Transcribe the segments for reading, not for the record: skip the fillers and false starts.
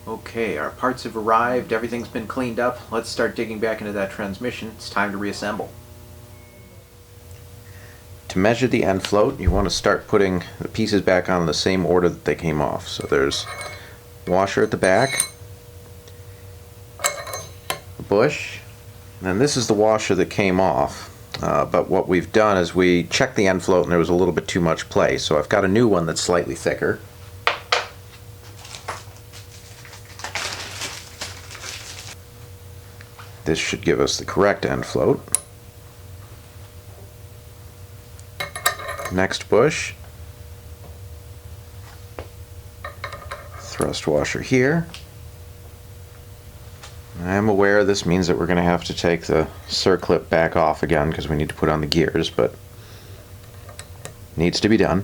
Okay, our parts have arrived, everything's been cleaned up. Let's start digging back into that transmission. It's time to reassemble. To measure the end float, you want to start putting the pieces back on in the same order that they came off. So there's a washer at the back, a bush, and then this is the washer that came off. But what we've done is we checked the end float and there was a little bit too much play. So I've got a new one that's slightly thicker. This should give us the correct end float. Next bush. Thrust washer here. I'm aware this means that we're going to have to take the circlip back off again because we need to put on the gears, but needs to be done.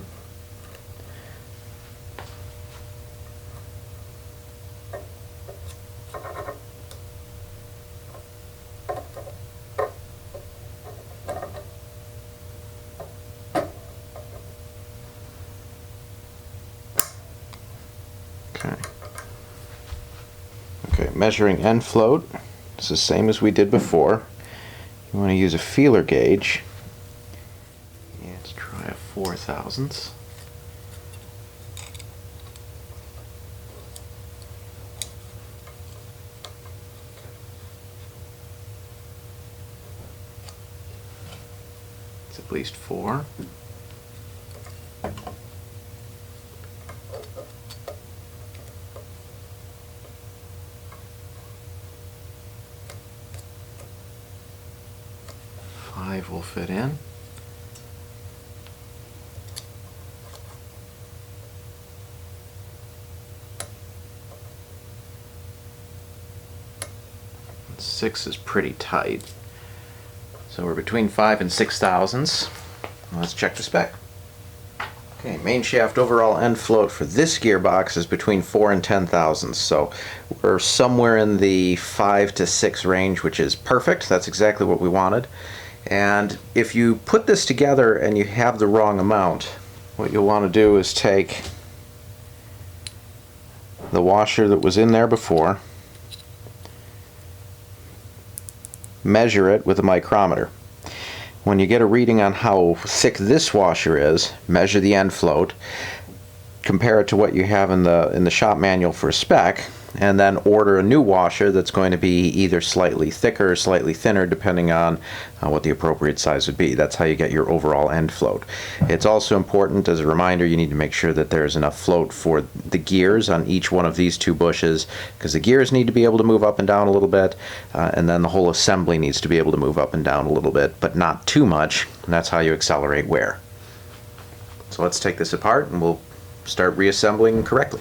Okay, measuring end float. It's the same as we did before. You want to use a feeler gauge. Yeah, let's try a 4/1000. It's at least 4. Will fit in. And 6 is pretty tight. So we're between 5 and 6/1000. Let's check the spec. Okay, main shaft overall end float for this gearbox is between 4 and 10/1000. So we're somewhere in the 5 to 6 range, which is perfect. That's exactly what we wanted. And if you put this together and you have the wrong amount, what you'll want to do is take the washer that was in there before, measure it with a micrometer. When you get a reading on how thick this washer is, measure the end float, compare it to what you have in the shop manual for a spec, and then order a new washer that's going to be either slightly thicker or slightly thinner depending on what the appropriate size would be. That's how you get your overall end float. It's also important, as a reminder, you need to make sure that there's enough float for the gears on each one of these two bushes, because the gears need to be able to move up and down a little bit, and then the whole assembly needs to be able to move up and down a little bit, but not too much, and that's how you accelerate wear. So let's take this apart and we'll start reassembling correctly.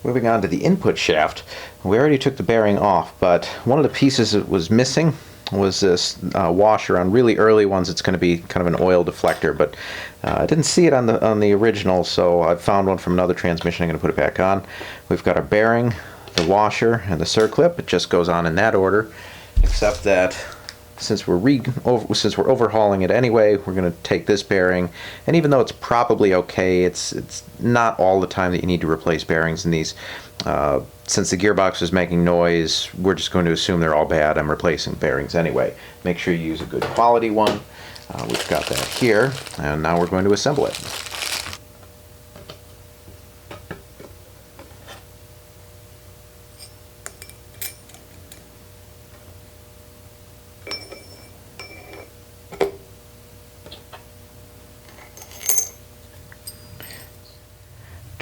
Moving on to the input shaft, we already took the bearing off, but one of the pieces that was missing was this washer. On really early ones it's going to be kind of an oil deflector, but I didn't see it on the original, so I found one from another transmission. I'm going to put it back on. We've got our bearing, the washer, and the circlip. It just goes on in that order, except that since we're overhauling it anyway, we're going to take this bearing, and even though it's probably okay, it's not all the time that you need to replace bearings in these. Since the gearbox is making noise, we're just going to assume they're all bad. I'm replacing bearings anyway. Make sure you use a good quality one. We've got that here, and now we're going to assemble it.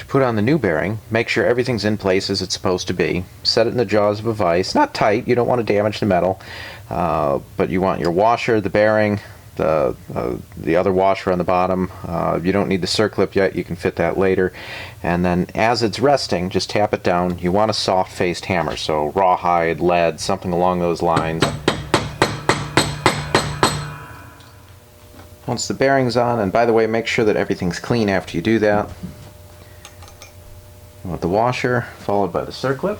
Put on the new bearing, make sure everything's in place as it's supposed to be. Set it in the jaws of a vise, not tight, you don't want to damage the metal, but you want your washer, the bearing, the other washer on the bottom. You don't need the circlip yet, you can fit that later. And then as it's resting, just tap it down. You want a soft-faced hammer, so rawhide, lead, something along those lines. Once the bearing's on, and by the way, make sure that everything's clean after you do that. You want the washer, followed by the circlip.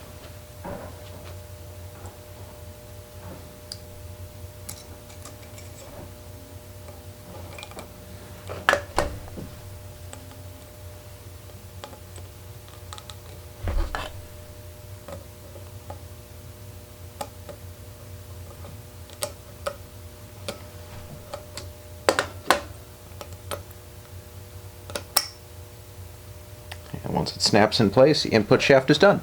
And once it snaps in place, the input shaft is done.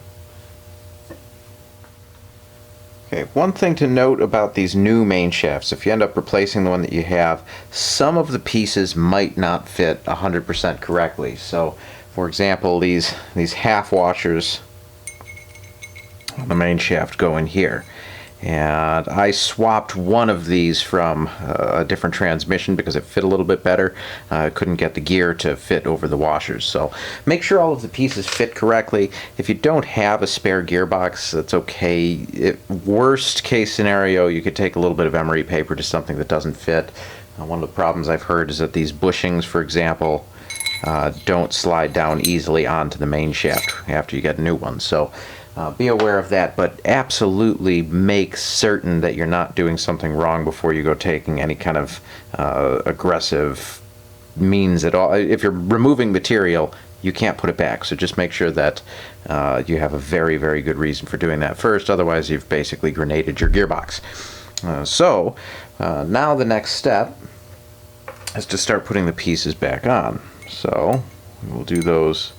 Okay, one thing to note about these new main shafts, if you end up replacing the one that you have, some of the pieces might not fit 100% correctly. So, for example, these half washers on the main shaft go in here. And I swapped one of these from a different transmission because it fit a little bit better. I couldn't get the gear to fit over the washers. So make sure all of the pieces fit correctly. If you don't have a spare gearbox, that's okay. Worst case scenario, you could take a little bit of emery paper to something that doesn't fit. One of the problems I've heard is that these bushings, for example, don't slide down easily onto the main shaft after you get a new one. So be aware of that, but absolutely make certain that you're not doing something wrong before you go taking any kind of aggressive means at all. If you're removing material, you can't put it back, so just make sure that you have a very, very good reason for doing that first. Otherwise, you've basically grenaded your gearbox. Now the next step is to start putting the pieces back on. So we'll do those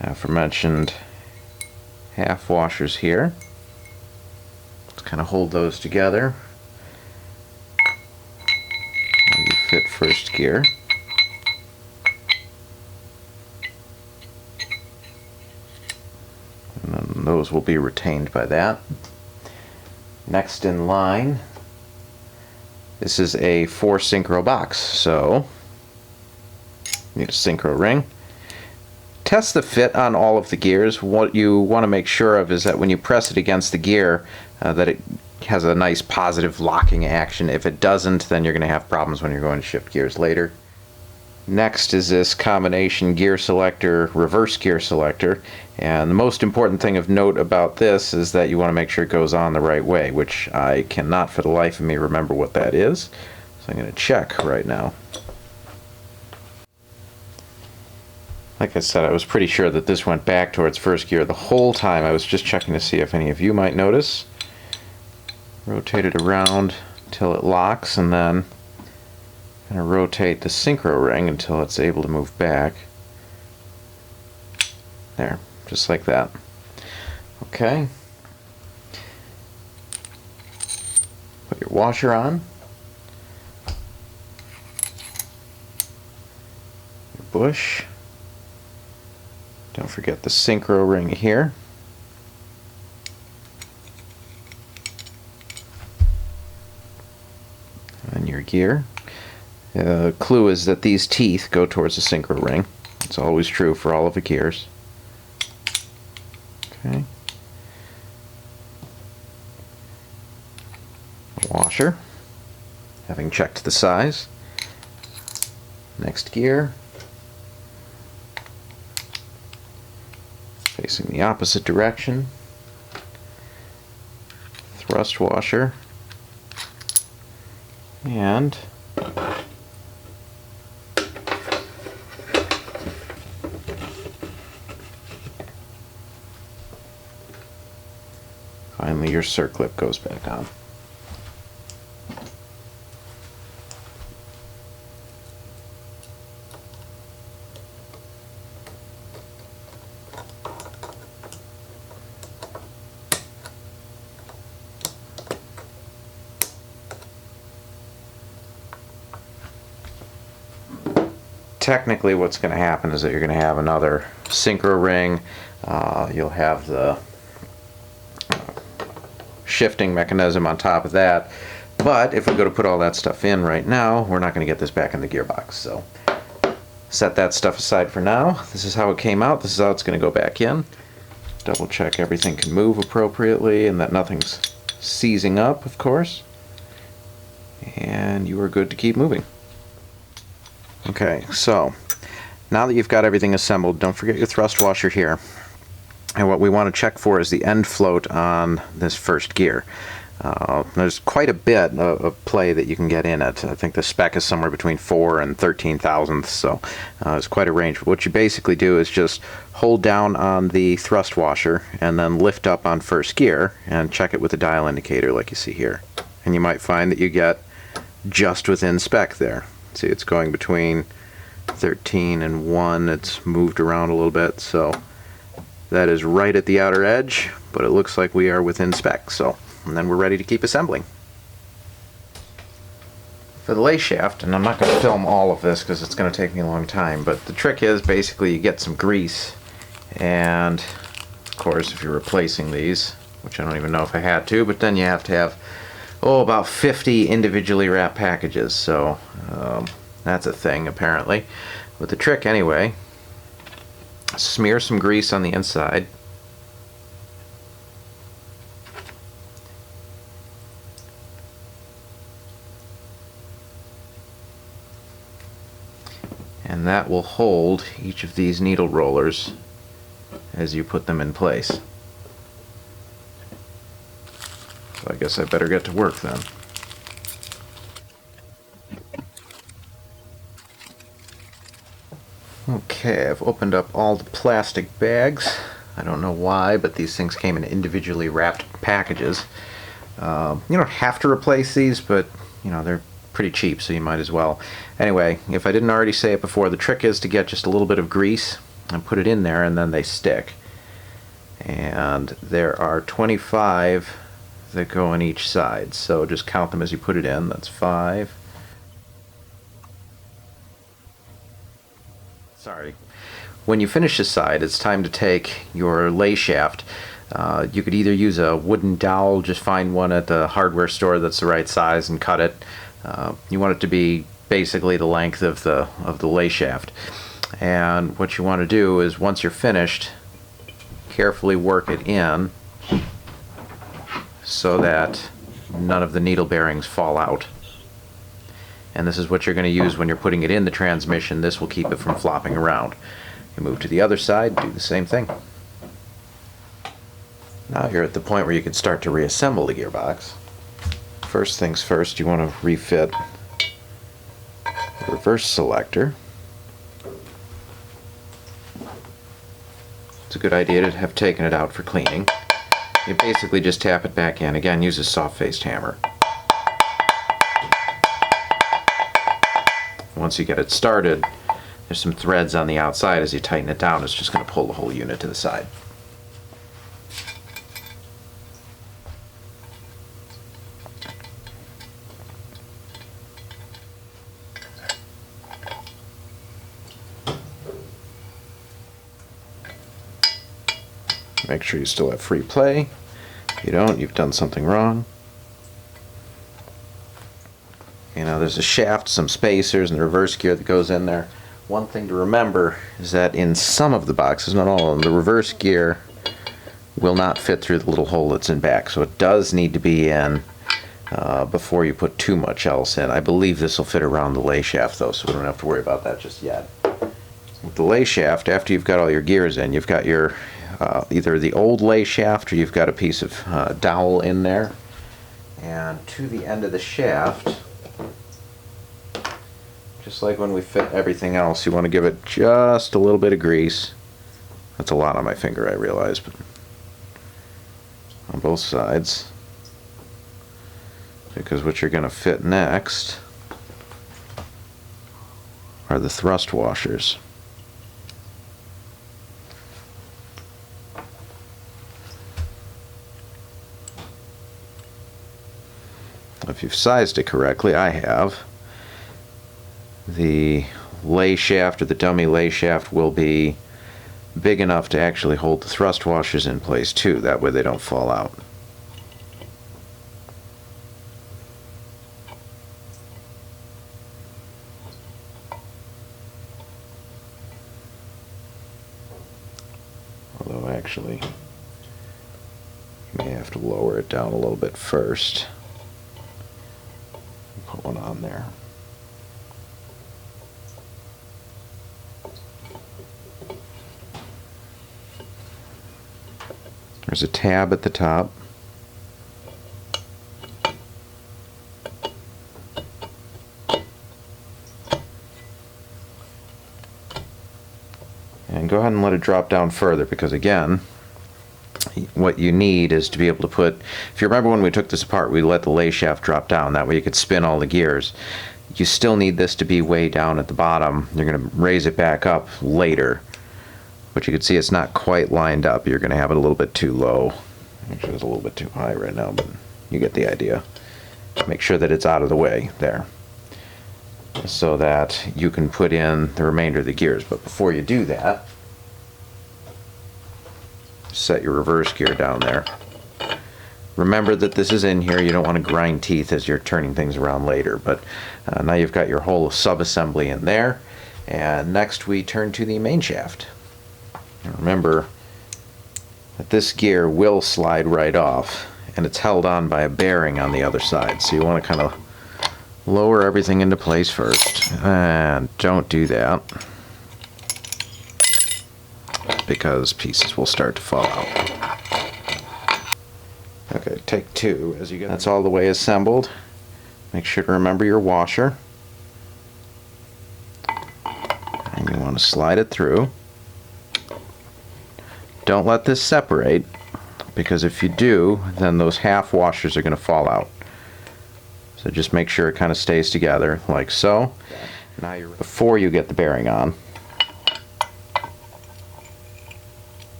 aforementioned half washers here. Let's kind of hold those together. You fit first gear. And then those will be retained by that. Next in line, this is a 4 Synchro box, so you need a Synchro ring. Test the fit on all of the gears. What you want to make sure of is that when you press it against the gear, that it has a nice positive locking action. If it doesn't, then you're going to have problems when you're going to shift gears later. Next is this combination gear selector, reverse gear selector, and the most important thing of note about this is that you want to make sure it goes on the right way, which I cannot for the life of me remember what that is. So I'm going to check right now. Like I said, I was pretty sure that this went back towards first gear the whole time. I was just checking to see if any of you might notice. Rotate it around until it locks, and then kind of rotate the Synchro ring until it's able to move back. There, just like that. Okay. Put your washer on. Your bush. Don't forget the Synchro ring here. And your gear. The clue is that these teeth go towards the Synchro ring. It's always true for all of the gears. Okay. Washer. Having checked the size. Next gear. Facing the opposite direction. Thrust washer. And finally your circlip goes back on. Technically what's going to happen is that you're going to have another synchro ring. You'll have the shifting mechanism on top of that. But if we go to put all that stuff in right now, we're not going to get this back in the gearbox. So set that stuff aside for now. This is how it came out. This is how it's going to go back in. Double check everything can move appropriately and that nothing's seizing up, of course. And you are good to keep moving. Okay, so now that you've got everything assembled, don't forget your thrust washer here. And what we want to check for is the end float on this first gear. There's quite a bit of play that you can get in it. I think the spec is somewhere between 4 and 13 thousandths, so it's quite a range. But what you basically do is just hold down on the thrust washer and then lift up on first gear and check it with the dial indicator like you see here. And you might find that you get just within spec there. See, it's going between 13 and 1. It's moved around a little bit, so that is right at the outer edge, but it looks like we are within spec. So, and then we're ready to keep assembling. For the lay shaft, and I'm not going to film all of this because it's going to take me a long time, but the trick is basically you get some grease, and of course if you're replacing these, which I don't even know if I had to, but then you have to have about 50 individually wrapped packages, so that's a thing apparently. But the trick anyway, smear some grease on the inside. And that will hold each of these needle rollers as you put them in place. So I guess I better get to work then. Okay, I've opened up all the plastic bags. I don't know why, but these things came in individually wrapped packages. You don't have to replace these, but you know, they're pretty cheap, so you might as well. Anyway, if I didn't already say it before, the trick is to get just a little bit of grease and put it in there, and then they stick. And there are 25 that go on each side, so just count them as you put it in. That's 5. Sorry. When you finish this side, it's time to take your lay shaft. You could either use a wooden dowel, just find one at the hardware store that's the right size and cut it. You want it to be basically the length of the lay shaft. And what you want to do is, once you're finished, carefully work it in so that none of the needle bearings fall out. And this is what you're going to use when you're putting it in the transmission. This will keep it from flopping around. You move to the other side, do the same thing. Now you're at the point where you can start to reassemble the gearbox. First things first, you want to refit the reverse selector. It's a good idea to have taken it out for cleaning. You basically just tap it back in. Again, use a soft-faced hammer. Once you get it started, there's some threads on the outside. As you tighten it down, it's just going to pull the whole unit to the side. Make sure you still have free play. If you don't, you've done something wrong. You know, there's a shaft, some spacers, and the reverse gear that goes in there. One thing to remember is that in some of the boxes, not all of them, the reverse gear will not fit through the little hole that's in back. So it does need to be in before you put too much else in. I believe this will fit around the lay shaft though, so we don't have to worry about that just yet. With the lay shaft, after you've got all your gears in, you've got your either the old lay shaft or you've got a piece of dowel in there. And to the end of the shaft, Just like when we fit everything else, you want to give it just a little bit of grease. That's a lot on my finger, I realize, but on both sides. Because what you're going to fit next are the thrust washers. If you've sized it correctly, I have, the lay shaft or the dummy lay shaft will be big enough to actually hold the thrust washers in place too. That way they don't fall out. Although actually, you may have to lower it down a little bit first. Put one on there. There's a tab at the top. And go ahead and let it drop down further, because again, what you need is to be able to put, if you remember when we took this apart, we let the lay shaft drop down, that way you could spin all the gears. You still need this to be way down at the bottom. You're going to raise it back up later, but you can see it's not quite lined up. You're going to have it a little bit too low. Actually, it's a little bit too high right now, but you get the idea. Make sure that it's out of the way there, so that you can put in the remainder of the gears. But before you do that, set your reverse gear down there. Remember that this is in here. You don't want to grind teeth as you're turning things around later, but now you've got your whole sub-assembly in there. And next we turn to the main shaft. And remember that this gear will slide right off, and it's held on by a bearing on the other side. So you want to kind of lower everything into place first, and don't do that, because pieces will start to fall out. Okay, take two as you get. That's all the way assembled. Make sure to remember your washer, and you want to slide it through. Don't let this separate, because if you do, then those half washers are going to fall out. So just make sure it kind of stays together like so. Now you're before you get the bearing on.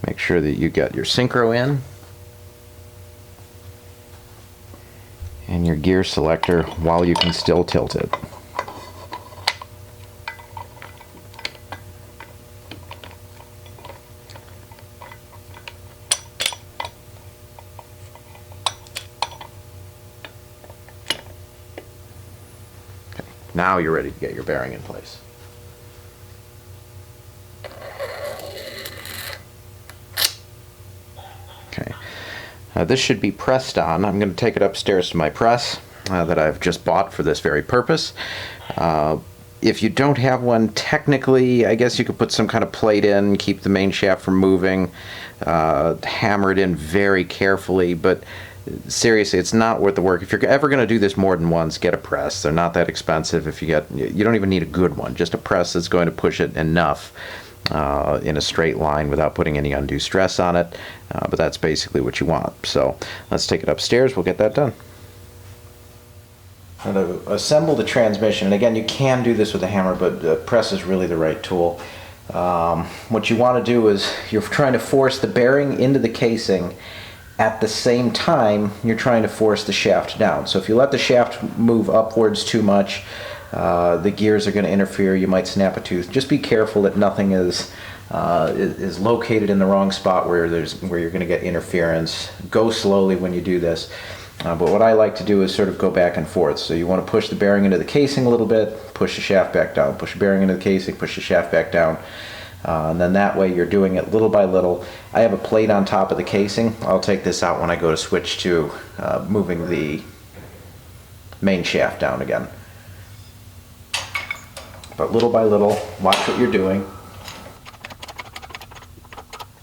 Make sure that you get your Synchro in and your gear selector while you can still tilt it. Okay, now you're ready to get your bearing in place. This should be pressed on. I'm going to take it upstairs to my press that I've just bought for this very purpose. If you don't have one, technically, I guess you could put some kind of plate in, keep the main shaft from moving, hammer it in very carefully, but seriously, it's not worth the work. If you're ever going to do this more than once, get a press. They're not that expensive. You don't even need a good one, just a press that's going to push it enough in a straight line without putting any undue stress on it, but that's basically what you want. So let's take it upstairs, we'll get that done. Now to assemble the transmission, and again, you can do this with a hammer, but the press is really the right tool. What you want to do is you're trying to force the bearing into the casing at the same time you're trying to force the shaft down. So if you let the shaft move upwards too much, the gears are going to interfere. You might snap a tooth. Just be careful that nothing is located in the wrong spot where you're going to get interference. Go slowly when you do this. But what I like to do is sort of go back and forth. So you want to push the bearing into the casing a little bit, push the shaft back down, push the bearing into the casing, push the shaft back down. And then that way you're doing it little by little. I have a plate on top of the casing. I'll take this out when I go to switch to moving the main shaft down again. But little by little, watch what you're doing.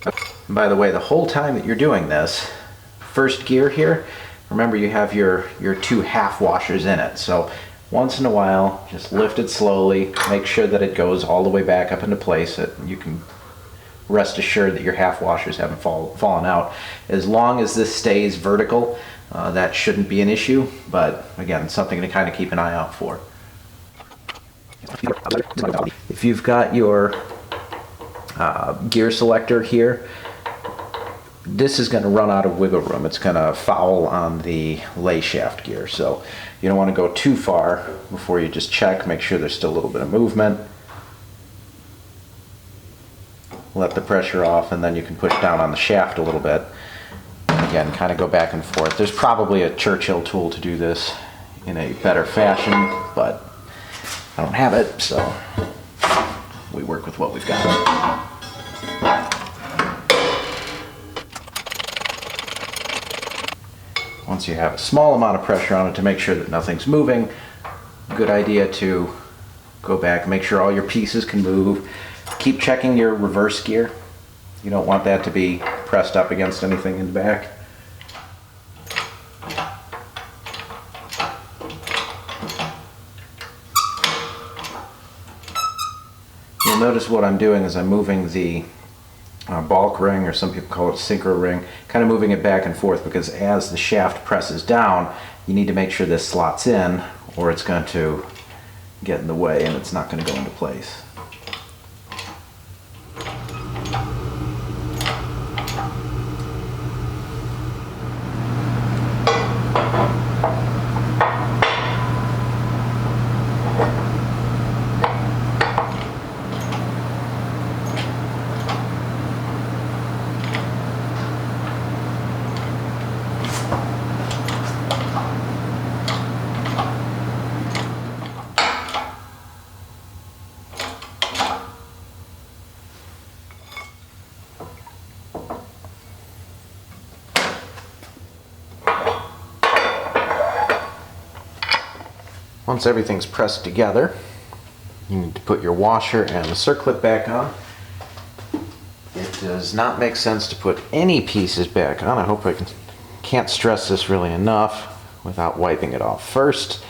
And by the way, the whole time that you're doing this, first gear here, remember you have your two half washers in it. So once in a while, just lift it slowly, make sure that it goes all the way back up into place. You can rest assured that your half washers haven't fallen out. As long as this stays vertical, that shouldn't be an issue, but again, something to kind of keep an eye out for. If you've got your gear selector here, this is going to run out of wiggle room. It's going to foul on the lay shaft gear, so you don't want to go too far before you just check, make sure there's still a little bit of movement. Let the pressure off, and then you can push down on the shaft a little bit. Again, kind of go back and forth. There's probably a Churchill tool to do this in a better fashion, but I don't have it, so we work with what we've got. Once you have a small amount of pressure on it to make sure that nothing's moving, good idea to go back, make sure all your pieces can move. Keep checking your reverse gear. You don't want that to be pressed up against anything in the back. You'll notice what I'm doing is I'm moving the bulk ring, or some people call it synchro ring, kind of moving it back and forth, because as the shaft presses down, you need to make sure this slots in, or it's going to get in the way and it's not going to go into place. Once everything's pressed together, you need to put your washer and the circlip back on. It does not make sense to put any pieces back on. I hope I can't stress this really enough without wiping it off first.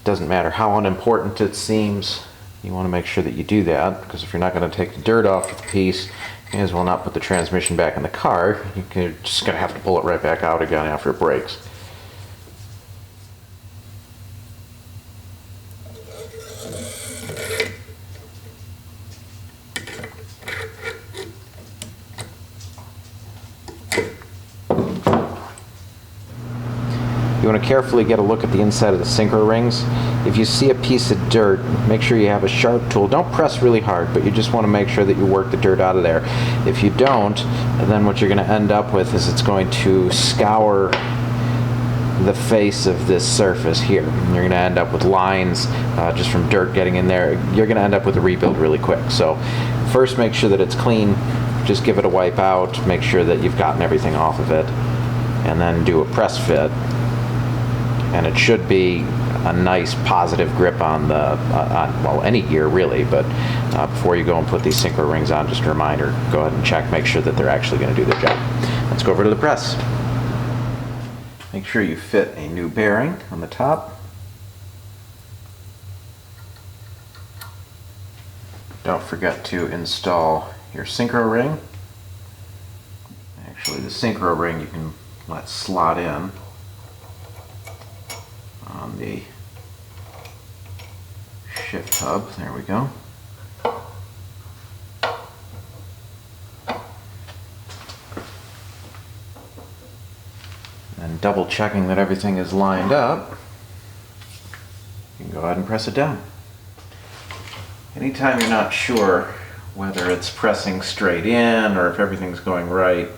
Doesn't matter how unimportant it seems, you want to make sure that you do that, because if you're not going to take the dirt off the piece, you may as well not put the transmission back in the car. You're just going to have to pull it right back out again after it breaks. You want to carefully get a look at the inside of the synchro rings. If you see a piece of dirt, make sure you have a sharp tool. Don't press really hard, but you just want to make sure that you work the dirt out of there. If you don't, then what you're going to end up with is it's going to scour the face of this surface here. You're going to end up with lines just from dirt getting in there. You're going to end up with a rebuild really quick. So first, make sure that it's clean. Just give it a wipe out. Make sure that you've gotten everything off of it, and then do a press fit. And it should be a nice positive grip on the, well, any gear really, but before you go and put these synchro rings on, just a reminder, go ahead and check, make sure that they're actually going to do their job. Let's go over to the press. Make sure you fit a new bearing on the top. Don't forget to install your synchro ring. Actually, the synchro ring you can let slot in on the shift hub. There we go. And double checking that everything is lined up, you can go ahead and press it down. Anytime you're not sure whether it's pressing straight in or if everything's going right,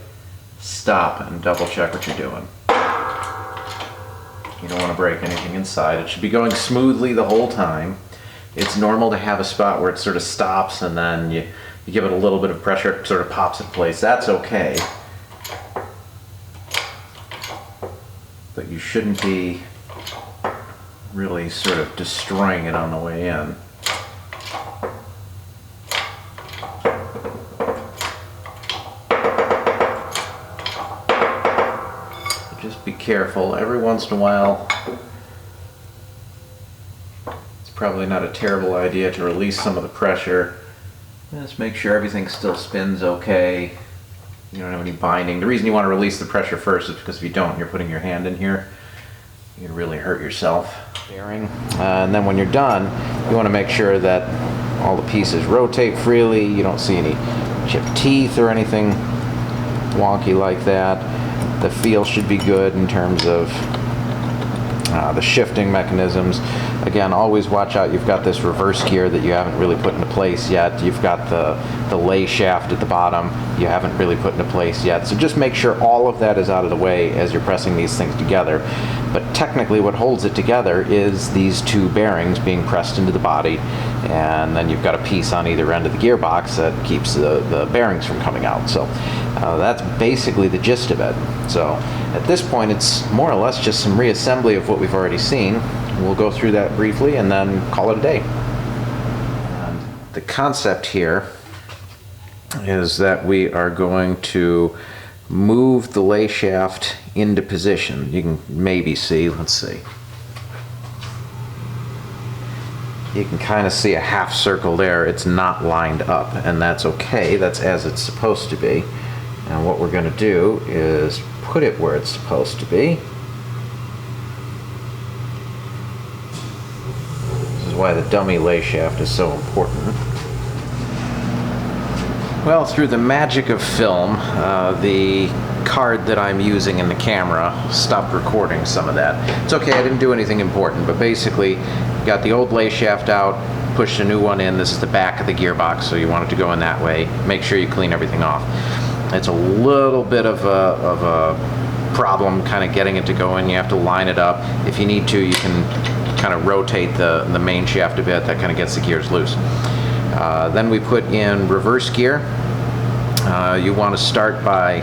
stop and double check what you're doing. You don't want to break anything inside. It should be going smoothly the whole time. It's normal to have a spot where it sort of stops and then you give it a little bit of pressure, it sort of pops in place. That's okay. But you shouldn't be really sort of destroying it on the way in. Just be careful. Every once in a while probably not a terrible idea to release some of the pressure. Just make sure everything still spins okay. You don't have any binding. The reason you want to release the pressure first is because if you don't, you're putting your hand in here, you can really hurt yourself. Bearing. And then when you're done, you want to make sure that all the pieces rotate freely. You don't see any chipped teeth or anything wonky like that. The feel should be good in terms of the shifting mechanisms. Again, always watch out. You've got this reverse gear that you haven't really put into place yet. You've got the lay shaft at the bottom you haven't really put into place yet. So just make sure all of that is out of the way as you're pressing these things together. But technically what holds it together is these two bearings being pressed into the body, and then you've got a piece on either end of the gearbox that keeps the bearings from coming out. So that's basically the gist of it. So at this point it's more or less just some reassembly of what we've already seen. We'll go through that briefly and then call it a day. And the concept here is that we are going to move the lay shaft into position. You can maybe see, let's see. You can kind of see a half circle there. It's not lined up, and that's okay. That's as it's supposed to be. And what we're going to do is put it where it's supposed to be. This is why the dummy lay shaft is so important. Well, through the magic of film, the card that I'm using in the camera stopped recording some of that. It's okay, I didn't do anything important, but basically got the old lay shaft out, pushed a new one in. This is the back of the gearbox, so you want it to go in that way. Make sure you clean everything off. It's a little bit of a problem kind of getting it to go in. You have to line it up. If you need to, you can kind of rotate the main shaft a bit. That kind of gets the gears loose. Then we put in reverse gear. You want to start by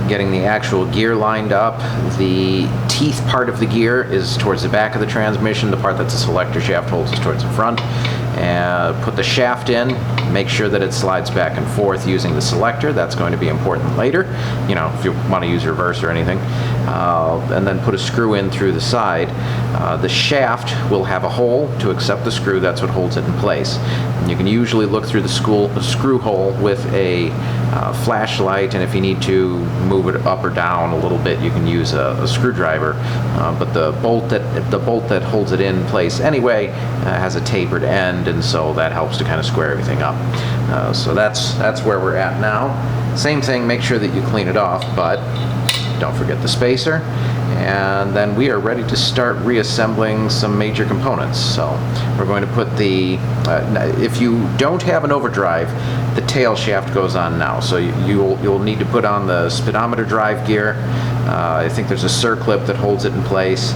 getting the actual gear lined up. The teeth part of the gear is towards the back of the transmission. The part that's the selector shaft holds is towards the front. And put the shaft in, make sure that it slides back and forth using the selector. That's going to be important later, you know, if you want to use reverse or anything. And then put a screw in through the side. The shaft will have a hole to accept the screw. That's what holds it in place. And you can usually look through the screw hole with a flashlight, and if you need to move it up or down a little bit, you can use a screwdriver. But the bolt that holds it in place anyway has a tapered end, and so that helps to kind of square everything up. So that's where we're at now. Same thing, make sure that you clean it off, but don't forget the spacer. And then we are ready to start reassembling some major components. So we're going to put the, if you don't have an overdrive, the tail shaft goes on now. So you'll need to put on the speedometer drive gear. I think there's a circlip that holds it in place.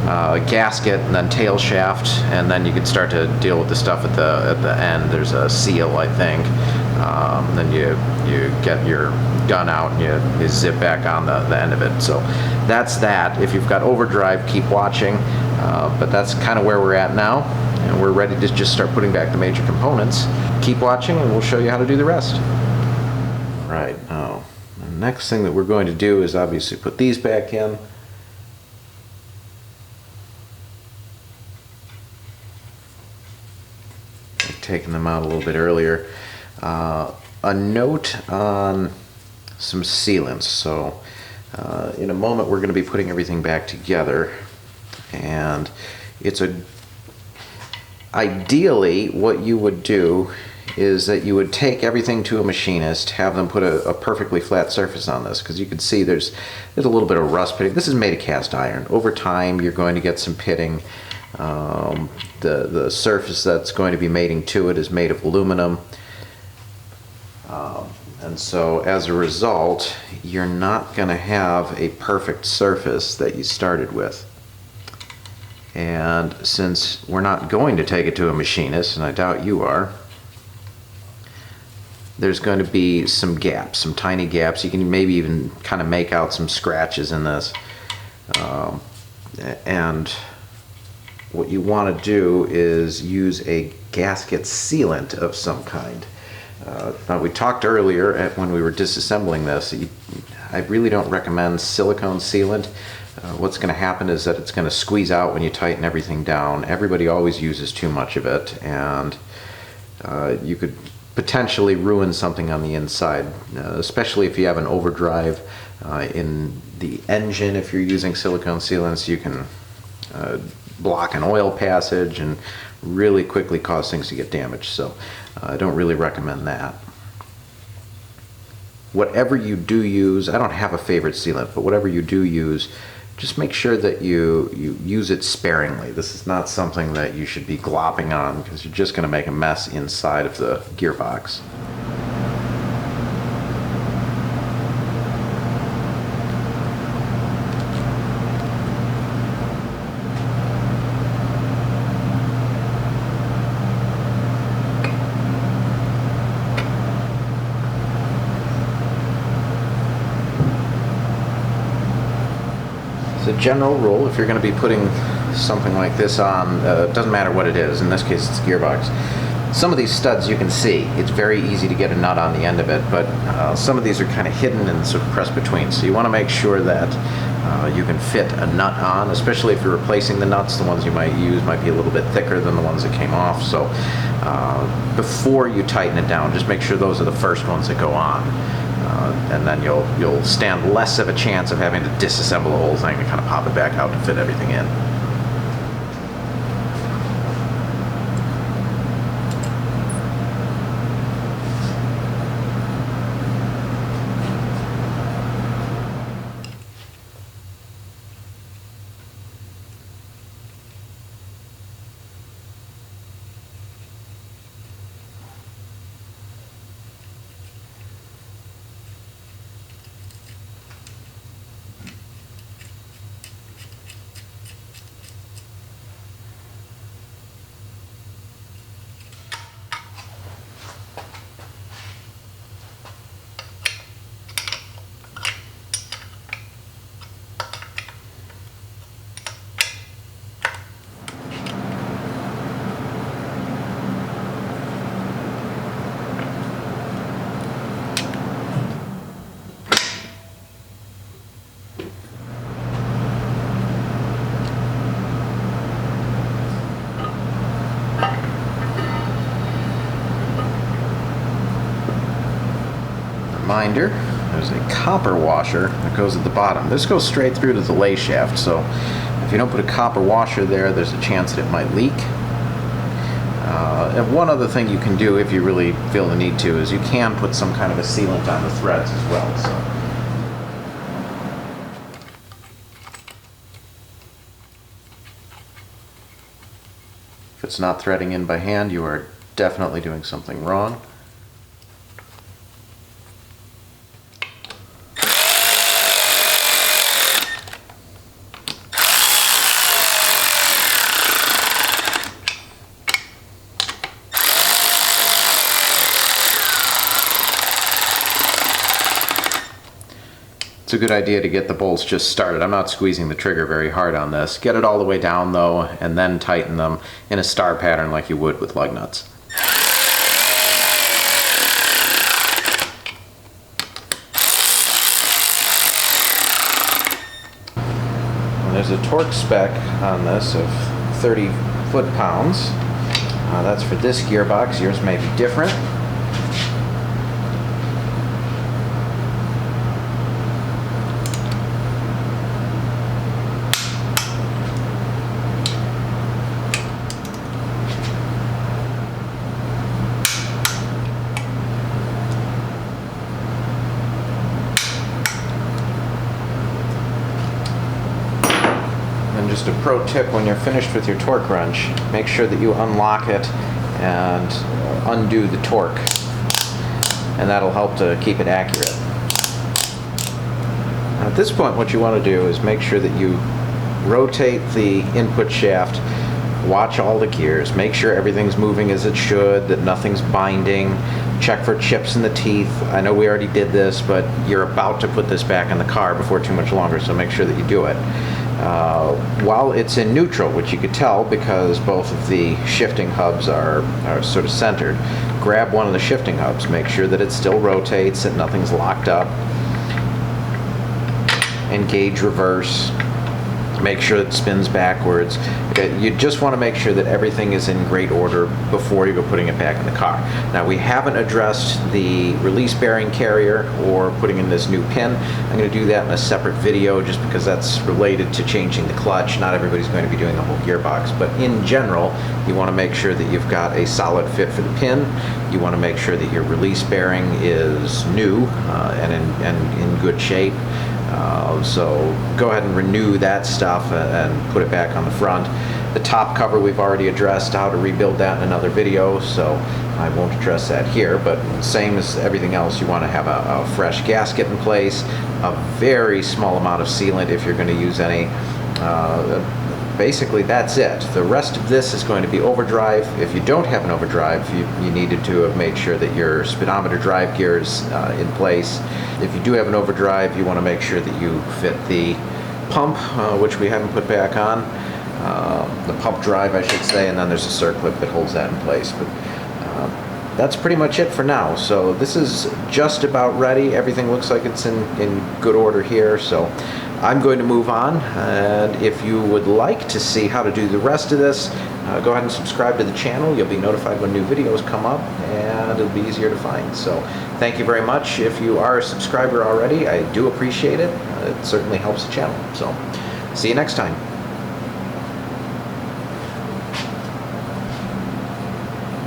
A gasket, and then tail shaft, and then you can start to deal with the stuff at the end. There's a seal, I think. Then you get your gun out and you zip back on the end of it. So that's that. If you've got overdrive, keep watching. But that's kind of where we're at now, and we're ready to just start putting back the major components. Keep watching, and we'll show you how to do the rest. Right now, the next thing that we're going to do is obviously put these back in. Taking them out a little bit earlier. A note on some sealants. So in a moment we're going to be putting everything back together, and it's ideally what you would do is that you would take everything to a machinist, have them put a perfectly flat surface on this, because you can see there's a little bit of rust pitting. This is made of cast iron. Over time you're going to get some pitting. The surface that's going to be mating to it is made of aluminum, and so as a result you're not going to have a perfect surface that you started with. And since we're not going to take it to a machinist, and I doubt you are, there's going to be some gaps, some tiny gaps. You can maybe even kind of make out some scratches in this, and what you want to do is use a gasket sealant of some kind. Now, we talked earlier when we were disassembling this, I really don't recommend silicone sealant. what's going to happen is that it's going to squeeze out when you tighten everything down. Everybody always uses too much of it, and you could potentially ruin something on the inside, especially if you have an overdrive in the engine. If you're using silicone sealants, you can block an oil passage and really quickly cause things to get damaged, so I don't really recommend that. Whatever you do use, I don't have a favorite sealant, but whatever you do use, just make sure that you use it sparingly. This is not something that you should be glopping on, because you're just going to make a mess inside of the gearbox. As a general rule, if you're going to be putting something like this on, it doesn't matter what it is, in this case it's a gearbox. Some of these studs you can see, it's very easy to get a nut on the end of it, but some of these are kind of hidden and sort of pressed between, so you want to make sure that you can fit a nut on, especially if you're replacing the nuts. The ones you might use might be a little bit thicker than the ones that came off, so before you tighten it down, just make sure those are the first ones that go on. And then you'll stand less of a chance of having to disassemble the whole thing and kind of pop it back out to fit everything in. Reminder, there's a copper washer that goes at the bottom. This goes straight through to the lay shaft, so if you don't put a copper washer there, there's a chance that it might leak. And one other thing you can do if you really feel the need to is you can put some kind of a sealant on the threads as well. So. If it's not threading in by hand, you are definitely doing something wrong. It's a good idea to get the bolts just started. I'm not squeezing the trigger very hard on this. Get it all the way down though, and then tighten them in a star pattern like you would with lug nuts. And there's a torque spec on this of 30 foot-pounds. That's for this gearbox. Yours may be different. Just a pro tip, when you're finished with your torque wrench, make sure that you unlock it and undo the torque, and that'll help to keep it accurate. At this point, what you want to do is make sure that you rotate the input shaft, watch all the gears, make sure everything's moving as it should, that nothing's binding, check for chips in the teeth. I know we already did this, but you're about to put this back in the car before too much longer, so make sure that you do it. While it's in neutral, which you could tell because both of the shifting hubs are sort of centered, grab one of the shifting hubs, make sure that it still rotates, that nothing's locked up, engage reverse, Make sure it spins backwards. You just want to make sure that everything is in great order before you go putting it back in the car. Now, we haven't addressed the release bearing carrier or putting in this new pin. I'm going to do that in a separate video just because that's related to changing the clutch. Not everybody's going to be doing the whole gearbox, but in general, you want to make sure that you've got a solid fit for the pin. You want to make sure that your release bearing is new and in good shape. So go ahead and renew that stuff and put it back on the front. The top cover we've already addressed how to rebuild that in another video, so I won't address that here, but same as everything else, you want to have a fresh gasket in place, a very small amount of sealant if you're going to use any. Basically that's it. The rest of this is going to be overdrive. If you don't have an overdrive, you needed to have made sure that your speedometer drive gear is in place. If you do have an overdrive, you want to make sure that you fit the pump, which we haven't put back on. The pump drive, I should say, and then there's a circlip that holds that in place. But that's pretty much it for now. So this is just about ready. Everything looks like it's in good order here. So I'm going to move on, and if you would like to see how to do the rest of this, go ahead and subscribe to the channel. You'll be notified when new videos come up, and it'll be easier to find. So thank you very much. If you are a subscriber already, I do appreciate it. It certainly helps the channel. So see you next time.